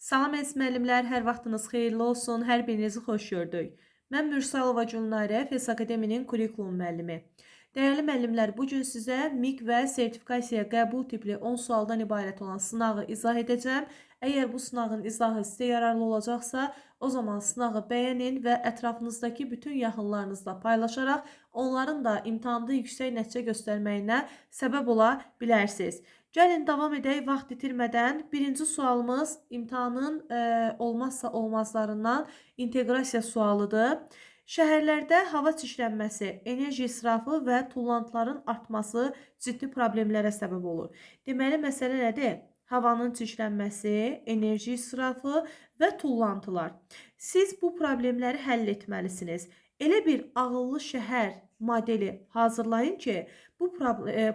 Salam əziz müəllimlər, hər vaxtınız xeyirli olsun, hər birinizi xoş gördük. Mən Mürsalova Gülnarə, FES Akademinin kurikulum müəllimi. Dəyərli müəllimlər, bu gün sizə MİQ və sertifikasiya qəbul tipli 10 sualdan ibarət olan sınağı izah edəcəm. Əgər bu sınağın izahı sizə yararlı olacaqsa, o zaman sınağı bəyənin və ətrafınızdakı bütün yaxınlarınızla paylaşaraq onların da imtahanda yüksək nəticə göstərməyinə səbəb ola bilərsiniz. Gəlin davam edək vaxt itirmədən. Birinci sualımız imtahanın olmazsa olmazlarından inteqrasiya sualıdır. Şəhərlərdə hava çirklənməsi, enerji israfı və tullantıların artması ciddi problemlərə səbəb olur. Deməli, məsələ nədir? Havanın çirklənməsi, enerji israfı və tullantılar. Siz bu problemləri həll etməlisiniz. Elə bir ağıllı şəhər modeli hazırlayın ki, bu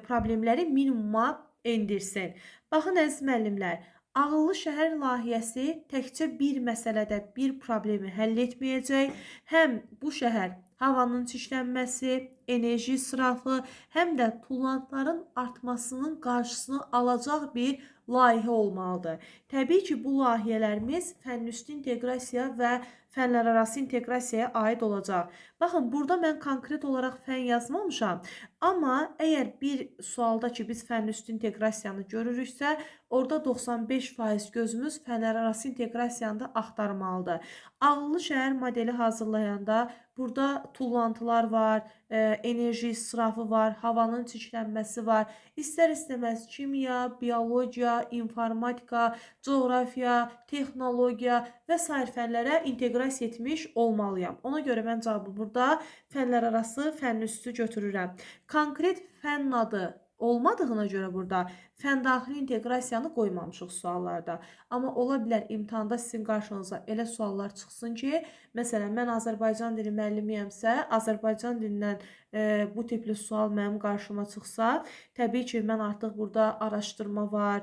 problemləri minimuma endirsin. Baxın əziz müəllimlər, ağıllı şəhər layihəsi təkcə bir məsələdə bir problemi həll etməyəcək. Həm bu şəhər havanın çirklənməsi, enerji israfı, həm də tullantıların artmasının qarşısını alacaq bir layihə olmalıdır. Təbii ki, bu layihələrimiz fənüstü inteqrasiya və fənlərarası inteqrasiyaya aid olacaq. Baxın, burada mən konkret olaraq fən yazmamışam. Amma əgər bir sualda ki, biz fənüstü inteqrasiyanı görürüksə, orada 95% gözümüz fənlərarası inteqrasiyanı da axtarmalıdır. Ağıllı şəhər modeli hazırlayanda burada tullantılar var, enerji israfı var, havanın çirklənməsi var. İstər-istəməz kimya, biologiya, informatika, coğrafiya, texnologiya və sair fənlərə inteqrasiya etmiş olmalıyam. Ona görə mən cavabı burada fənlərarası, fənüstü götürürəm. Konkret fənn adı olmadığına görə burada fəndaxili inteqrasiyanı qoymamışıq suallarda. Amma ola bilər imtahanda sizin qarşınıza elə suallar çıxsın ki, məsələn, mən Azərbaycan dili müəllimiyəmsə, Azərbaycan dilindən bu tipli sual mənim qarşıma çıxsa, təbii ki, mən artıq burada araşdırma var,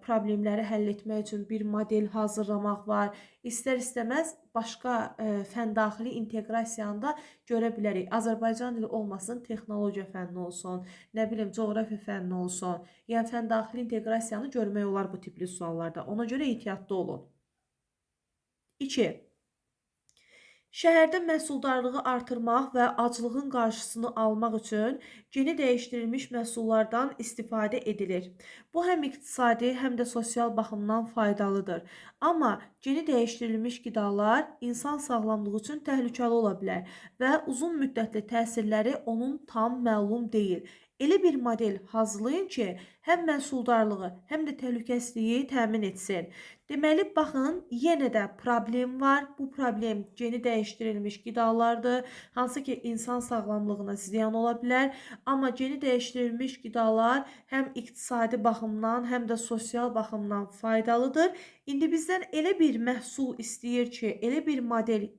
problemləri həll etmək üçün bir model hazırlamaq var. İstər-istəməz başqa fəndaxili inteqrasiyanı da görə bilərik. Azərbaycan dili olmasın, texnologiya fənni olsun, nə bilim, coğrafiya fənni olsun. Yəni fəndaxili inteqrasiyanı görmək olar bu tipli suallarda. Ona görə ehtiyatlı olun. 2. Şəhərdə məhsuldarlığı artırmaq və aclığın qarşısını almaq üçün geni dəyişdirilmiş məhsullardan istifadə edilir. Bu həm iqtisadi, həm də sosial baxımdan faydalıdır. Amma geni dəyişdirilmiş qidalar insan sağlamlığı üçün təhlükəli ola bilər və uzun müddətli təsirləri onun tam məlum deyil. Elə bir model hazırlayın ki, həm məhsuldarlığı, həm də təhlükəsizliyi təmin etsin. Deməli, baxın, yenə də problem var. Bu problem geni dəyişdirilmiş qidalardır, hansı ki, insan sağlamlığına ziyan ola bilər. Amma geni dəyişdirilmiş qidalar həm iqtisadi baxımdan, həm də sosial baxımdan faydalıdır. İndi bizdən elə bir məhsul istəyir ki, elə bir model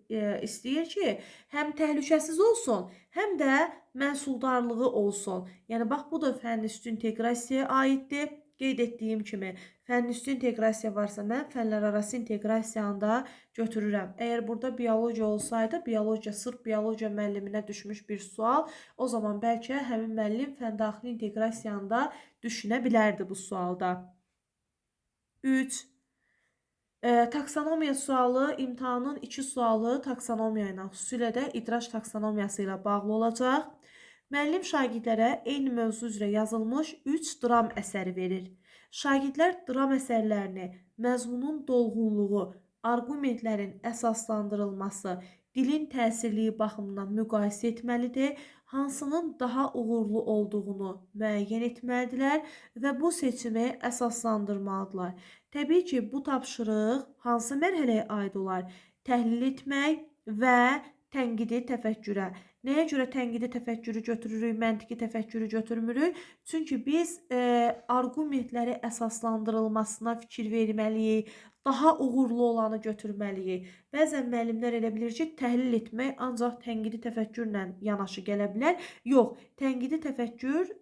istəyir ki, həm təhlükəsiz olsun, həm də məhsuldarlığı olsun. Yəni, bax, bu da fənüstü inteqrasiyaya aiddir. Qeyd etdiyim kimi, fənüstü inteqrasiya varsa, mən fənlərarası inteqrasiyanı da götürürəm. Əgər burada biologiya olsaydı, sırf biologiya müəlliminə düşmüş bir sual, o zaman bəlkə həmin müəllim fəndaxili inteqrasiyanı da düşünə bilərdi bu sualda. 3. Taksonomiya sualı, imtahanın 2 sualı taksonomiya ilə, xüsusilə də idraç taksonomiyası ilə bağlı olacaq. Müəllim şagirdlərə eyni mövzu üzrə yazılmış 3 dram əsəri verir. Şagirdlər dram əsərlərini məzmunun dolğunluğu, arqumentlərin əsaslandırılması, dilin təsirliyi baxımından müqayisə etməlidir, hansının daha uğurlu olduğunu müəyyən etməlidirlər və bu seçimi əsaslandırmalıdırlar. Təbii ki, bu tapşırıq hansı mərhələyə aid olar? Təhlil etmək və tənqidi təfəkkürə. Nəyə görə tənqidi təfəkkürü götürürük, məntiqi təfəkkürü götürmürük? Çünki biz arqumentləri əsaslandırılmasına fikir verməliyik, daha uğurlu olanı götürməliyik. Bəzən müəllimlər elə bilir ki, təhlil etmək ancaq tənqidi təfəkkürlə yanaşı gələ bilər. Yox, tənqidi təfəkkür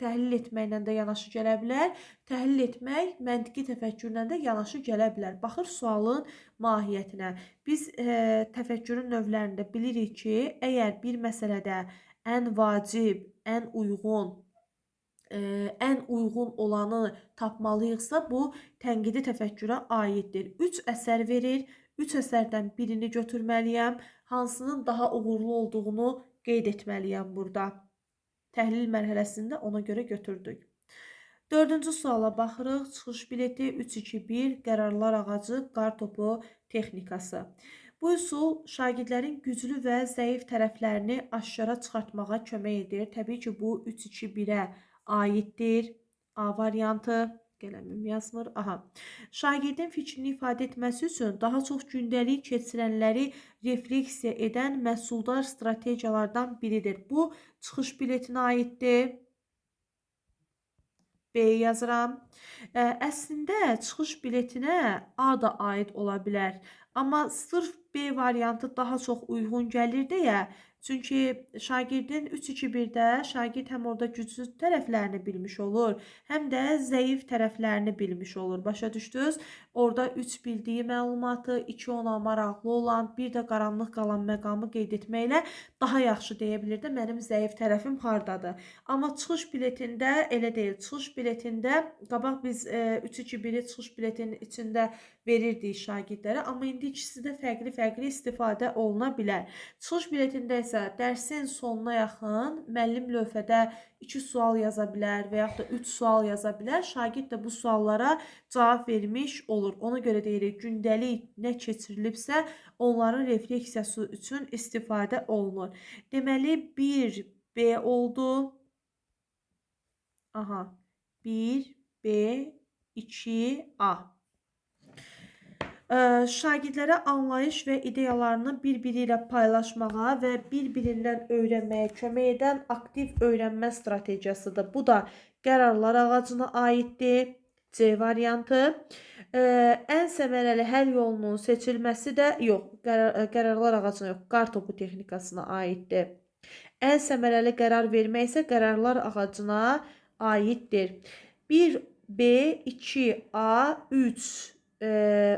təhlil etməklə də yanaşı gələ bilər. Təhlil etmək məntiqi təfəkkürlə də yanaşı gələ bilər. Baxır sualın mahiyyətinə. Biz təfəkkürün növlərində bilirik ki, əgər bir məsələdə ən vacib, ən uyğun ən uyğun olanı tapmalıyıqsa, bu tənqidi təfəkkürə aiddir. 3 əsər verir. 3 əsərdən birini götürməliyəm. Hansının daha uğurlu olduğunu qeyd etməliyəm burada. Təhlil mərhələsində ona görə götürdük. Dördüncü suala baxırıq. Çıxış bileti 3-2-1, qərarlar ağacı, qar topu texnikası. Bu üsul şagirdlərin güclü və zəif tərəflərini aşkara çıxartmağa kömək edir. Təbii ki, bu 3-2-1-ə aiddir. A variantı. Qələmim yazmır. Aha. Şagirdin fikrini ifadə etməsi üçün daha çox gündəlik keçirənləri refleksiya edən məhsuldar strategiyalardan biridir. Bu çıxış biletinə aiddir. B yazıram. Əslində çıxış biletinə A da aid ola bilər. Amma sırf B variantı daha çox uyğun gəlir deyə, çünki şagirdin 3-2-1-də şagird həm orada güclü tərəflərini bilmiş olur, həm də zəif tərəflərini bilmiş olur. Başa düşdünüz? Orada 3 bildiyi məlumatı, 2 ona maraqlı olan, bir də qaranlıq qalan məqamı qeyd etməklə daha yaxşı deyə bilir də mənim zəif tərəfim hardadır. Amma çıxış biletində elə deyil. Çıxış biletində qabaq biz 3-2-1-i çıxış biletinin içində verirdik şagirdlərə, amma indi ikisi də fərqli-fərqli istifadə oluna bilər. Çıxış biletində isə dərsin sonuna yaxın müəllim lövhədə 2 sual yaza bilər və yaxud da 3 sual yaza bilər. Şagird də bu suallara cavab vermiş olur. Ona görə deyirik, gündəlik nə keçirilibsə, onların refleksiyası üçün istifadə olunur. Deməli, 1 B oldu. Aha. 1 B 2 A. Şagirdlərə anlayış və ideyalarını bir-biri ilə paylaşmağa və bir-birindən öyrənməyə kömək edən aktiv öyrənmə strategiyasıdır. Bu da qərarlar ağacına aiddir. C variantı. Ən səmərəli həll yolunun seçilməsi də qərarlar ağacına yox, qar topu texnikasına aiddir. Ən səmərəli qərar vermək isə qərarlar ağacına aiddir. 1 B 2 A 3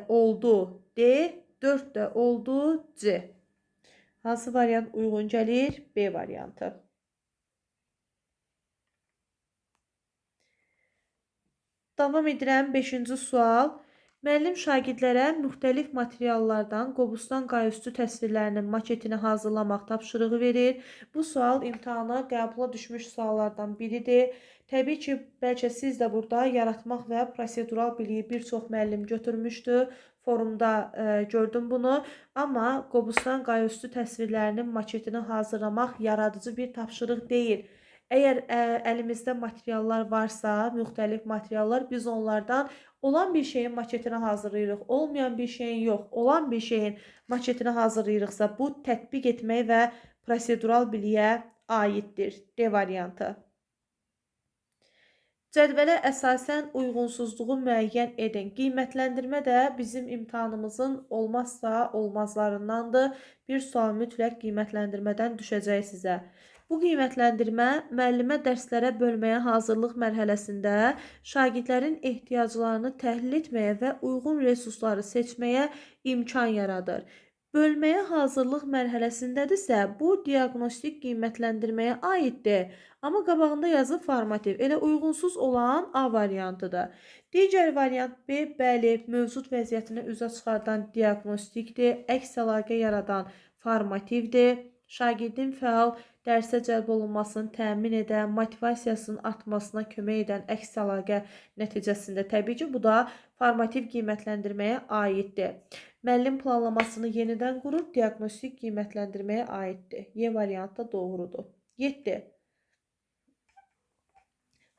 oldu D, 4 də oldu C. Hansı variant uyğun gəlir? B variantı. Davam edirəm. 5-ci sual. Müəllim şagirdlərə müxtəlif materiallardan Qobustan qayüstü təsvirlərinin maketini hazırlamaq tapşırığı verir. Bu sual imtahana qəbula düşmüş suallardan biridir. Təbii ki, bəlkə siz də burada yaratmaq və prosedural biliyi bir çox müəllim götürmüşdü. Forumda gördüm bunu. Amma Qobustan qayüstü təsvirlərinin maketini hazırlamaq yaradıcı bir tapşırıq deyil. Əgər əlimizdə materiallar varsa, müxtəlif materiallar, biz onlardan olan bir şeyin maketini hazırlayırıq, olmayan bir şeyin yox, olan bir şeyin maketini hazırlayırıqsa, bu tətbiq etmək və prosedural biliyə aiddir. D variantı. Cədvələ əsasən uyğunsuzluğu müəyyən edin. Qiymətləndirmə də bizim imtahanımızın olmazsa olmazlarındandır. Bir sual mütləq qiymətləndirmədən düşəcək sizə. Bu qiymətləndirmə müəllimə dərslərə bölməyə hazırlıq mərhələsində şagirdlərin ehtiyaclarını təhlil etməyə və uyğun resursları seçməyə imkan yaradır. Bölməyə hazırlıq mərhələsindədirsə, bu diaqnostik qiymətləndirməyə aiddir. Amma qabağında yazı formativ, elə uyğunsuz olan A variantıdır. Digər variant B, bəli, mövcud vəziyyətini üzə çıxardan diaqnostikdir, əks əlaqə yaradan formativdir, şagirdin fəal dərsə cəlb olunmasını təmin edən, motivasiyasının artmasına kömək edən əks əlaqə nəticəsində təbii ki, bu da formativ qiymətləndirməyə aiddir. Müəllim planlamasını yenidən qurur, diaqnostik qiymətləndirməyə aiddir. Y variantı da doğrudur. 7.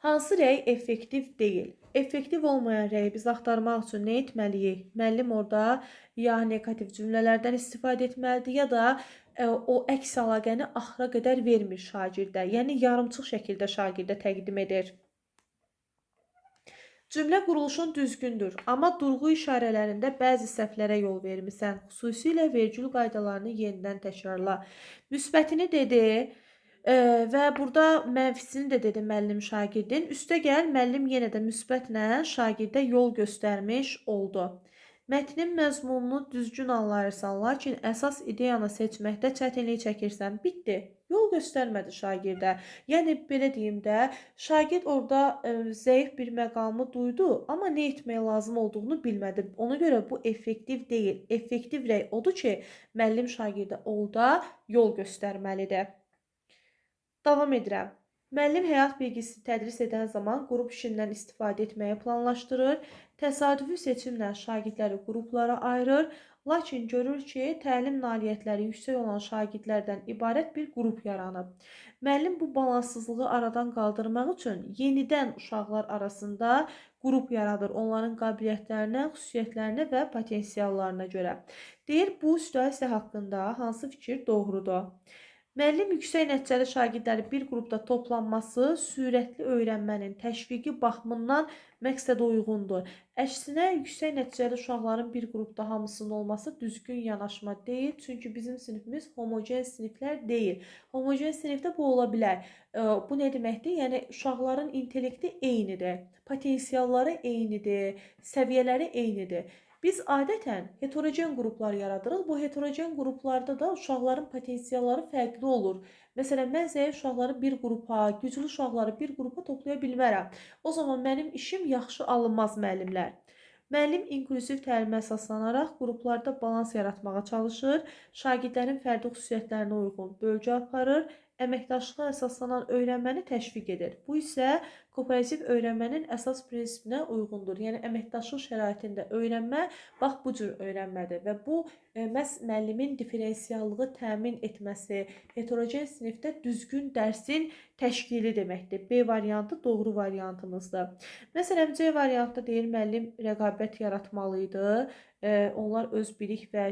Hansı rəy effektiv deyil? Effektiv olmayan rəyi biz axtarmaq üçün nə etməliyik? Müəllim orada ya negativ cümlələrdən istifadə etməlidir, ya da o əks əlaqəni axıra qədər vermir şagirdə. Yəni, yarımçıq şəkildə şagirdə təqdim edir. Cümlə quruluşun düzgündür, amma durğu işarələrində bəzi səhvlərə yol vermisən. Xüsusilə vergül qaydalarını yenidən təkrarla. Müsbətini dedi və burada mənfisini də dedi müəllim şagirdin. Üstə gəl, müəllim yenə də müsbətlə şagirdə yol göstərmiş oldu. Mətnin məzmununu düzgün anlayırsan, lakin əsas ideyanı seçməkdə çətinlik çəkirsən. Bitdi. Yol göstərmədi şagirdə. Yəni belə deyim də, şagird orada zəif bir məqamı duydu, amma nə etmək lazım olduğunu bilmədi. Ona görə bu effektiv deyil. Effektiv rəy odur ki, müəllim şagirdə orada yol göstərməlidir. Davam edirəm. Müəllim həyat bilgisi tədris edən zaman qrup işindən istifadə etməyi planlaşdırır. Təsadüfi seçimlə şagirdləri qruplara ayırır. Lakin görür ki, təlim nailiyyətləri yüksək olan şagirdlərdən ibarət bir qrup yaranıb. Müəllim bu balansızlığı aradan qaldırmaq üçün yenidən uşaqlar arasında qrup yaradır. Onların qabiliyyətlərinə, xüsusiyyətlərinə və potensiallarına görə. Deyir, bu situasiya haqqında hansı fikir doğrudur? Müəllim yüksək nəticəli şagirdləri bir qrupda toplanması sürətli öyrənmənin təşviqi baxımından məqsədə uyğundur. Əksinə, yüksək nəticəli uşaqların bir qrupda hamısının olması düzgün yanaşma deyil. Çünki bizim sinifimiz homogen siniflər deyil. Homogen sinifdə bu ola bilər. Bu nə deməkdir? Yəni, uşaqların intellekti eynidir, potensialları eynidir, səviyyələri eynidir. Biz adətən heterogen qruplar yaradırıq. Bu heterogen qruplarda da uşaqların potensialları fərqli olur. Məsələn, mən zəif uşaqları bir qrupa, güclü uşaqları bir qrupa toplaya bilmərəm. O zaman mənim işim yaxşı alınmaz müəllimlər. Müəllim inklüziv təlimə əsaslanaraq qruplarda balans yaratmağa çalışır, şagirdlərin fərdi xüsusiyyətlərinə uyğun bölgü aparır, əməkdaşlığa əsaslanan öyrənməni təşviq edir. Bu isə kooperativ öyrənmənin əsas prinsipinə uyğundur. Yəni, əməkdaşlıq şəraitində öyrənmə, bax bu cür öyrənmədir və bu məhz müəllimin diferensiallığı təmin etməsi, heterogen sinifdə düzgün dərsin təşkili deməkdir. B variantı doğru variantımızdır. Məsələn, C variantda deyir, müəllim rəqabət yaratmalı idi. Onlar öz bilik və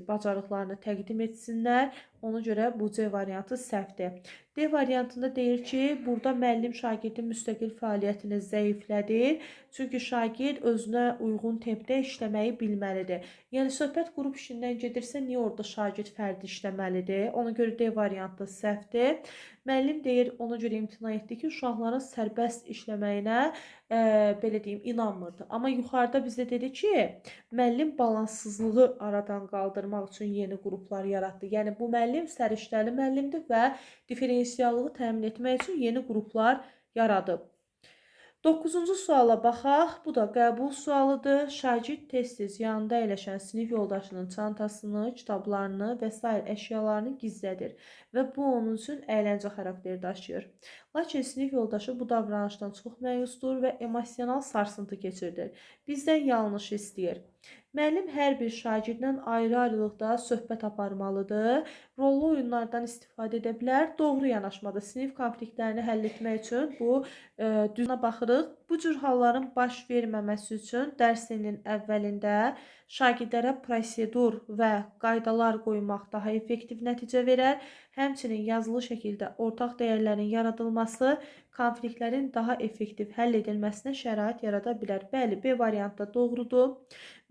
bacarıqlarını təqdim etsinlər. Ona görə bu C variantı səhvdir. D variantında deyir ki, burada müəllim şagirdin müstəqil fəaliyyətini zəiflədir. Çünki şagird özünə uyğun tempdə işləməyi bilməlidir. Yəni, söhbət qrup işindən gedirsə, niyə orada şagird fərdi işləməlidir? Ona görə D variantı səhvdir. Müəllim deyir, ona görə imtina etdi ki, uşaqların sərbəst işləməyinə belə deyim, inanmırdı. Amma yuxarıda bizə dedi ki, müəllim balanssızlığı aradan qaldırmaq üçün yeni qruplar yaratdı. Yəni, bu müəllim səriştəli müəllimdir və diferensiallığı təmin etmək üçün yeni qruplar yaradıb. 9-cu suala baxaq. Bu da qəbul sualıdır. Şagird tez-tez yanında əyləşən sinif yoldaşının çantasını, kitablarını və s. əşyalarını gizlədir və bu onun üçün əyləncə xarakteri daşıyır. Lakin sinif yoldaşı bu davranışdan çox məyusdur və emosional sarsıntı keçirdir. Bizdən yanlış istəyir. Müəllim hər bir şagirdlə ayrı-ayrılıqda söhbət aparmalıdır. Rollu oyunlardan istifadə edə bilər. Doğru yanaşmadır. Sinif konfliktlərini həll etmək üçün bu düzünə baxırıq. Bu cür halların baş verməməsi üçün dərs ilinin əvvəlində şagirdlərə prosedur və qaydalar qoymaq daha effektiv nəticə verər. Həmçinin yazılı şəkildə ortaq dəyərlərin yaradılması konfliktlərin daha effektiv həll edilməsinə şərait yarada bilər. Bəli, B variantı da doğrudur.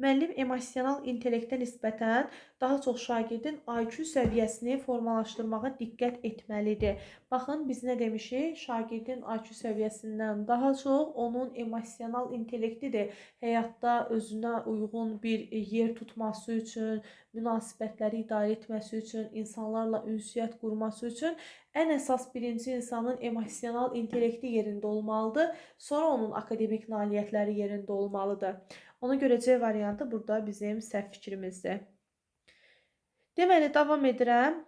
Müəllim emosional intellektə nisbətən daha çox şagirdin IQ səviyyəsini formalaşdırmağa diqqət etməlidir. Baxın, biz nə demişik? Şagirdin IQ səviyyəsindən daha çox onun emosional intellektidir. Həyatda özünə uyğun bir yer tutması üçün, münasibətləri idarə etməsi üçün, insanlarla ünsiyyət qurması üçün ən əsas birinci insanın emosional intellekti yerində olmalıdır. Sonra onun akademik nailiyyətləri yerində olmalıdır. Ona görə C variantı burada bizim səhv fikrimizdir. Deməli, davam edirəm.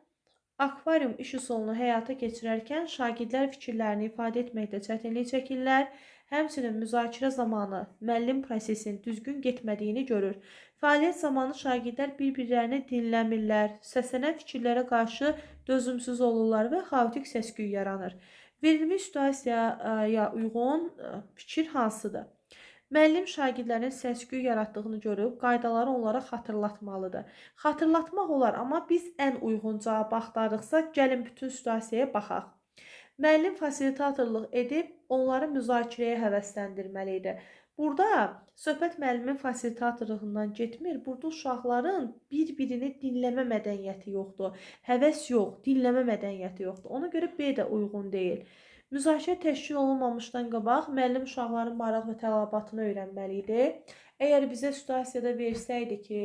Akvarium iş üsulunu həyata keçirərkən şagirdlər fikirlərini ifadə etməkdə çətinlik çəkirlər. Həmçinin müzakirə zamanı müəllim prosesin düzgün getmədiyini görür. Fəaliyyət zamanı şagirdlər bir-birlərini dinləmirlər, səslənən fikirlərə qarşı dözümsüz olurlar və xaotik səs-küy yaranır. Verilmiş situasiyaya uyğun fikir hansıdır? Müəllim şagirdlərin səs-küy yaratdığını görüb, qaydaları onlara xatırlatmalıdır. Xatırlatmaq olar, amma biz ən uyğun cavab axtarırıqsa, gəlin bütün situasiyaya baxaq. Müəllim fasilitatorluq edib, onları müzakirəyə həvəsləndirməlidir. Burada söhbət müəllimin fasilitatorluğundan getmir. Burada uşaqların bir-birini dinləmə mədəniyyəti yoxdur. Həvəs yox, dinləmə mədəniyyəti yoxdur. Ona görə B də uyğun deyil. Müzakirə təşkil olunmamışdan qabaq müəllim uşaqların maraq və tələbatını öyrənməli idi. Əgər bizə situasiyada versəydi ki,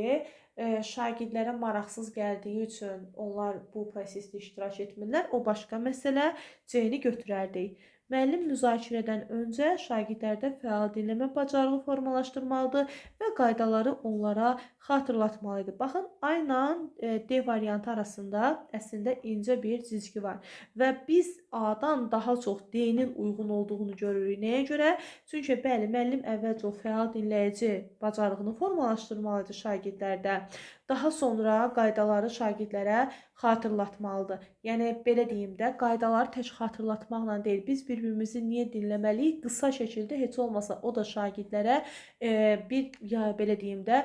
şagirdlərə maraqsız gəldiyi üçün onlar bu prosesdə iştirak etmirlər, o başqa məsələ, C-ni götürərdik. Müəllim müzakirədən öncə şagirdlərdə fəal dinləmə bacarığı formalaşdırmalıdır və qaydaları onlara xatırlatmalıdır. Baxın, A ilə D variantı arasında əslində incə bir cizgi var və biz A-dan daha çox D-nin uyğun olduğunu görürük. Nəyə görə? Çünki bəli, müəllim əvvəlcə o fəal dinləyici bacarığını formalaşdırmalıdır şagirdlərdə. Daha sonra qaydaları şagirdlərə xatırlatmalıdır. Yəni belə deyim də, qaydaları tək xatırlatmaqla deyil, biz bir-birimizi niyə dinləməliyik? Qısa şəkildə heç olmasa o da şagirdlərə bir ya belə deyim də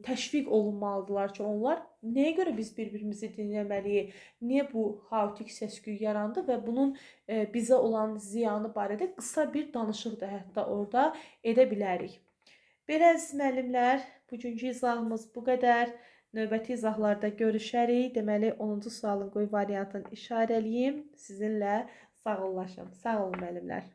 təşviq olunmalıdırlar ki, onlar nəyə görə biz bir-birimizi dinləməliyik? Niyə bu xaotik səs-küy yarandı və bunun bizə olan ziyanı barədə qısa bir danışıq da hətta orada edə bilərik. Belə əziz müəllimlər, bugünkü izahımız bu qədər. Növbəti izahlarda görüşərik. Deməli, 10-cu sualın qoy variantını işarələyim. Sizinlə sağollaşım. Sağ olun müəllimlər.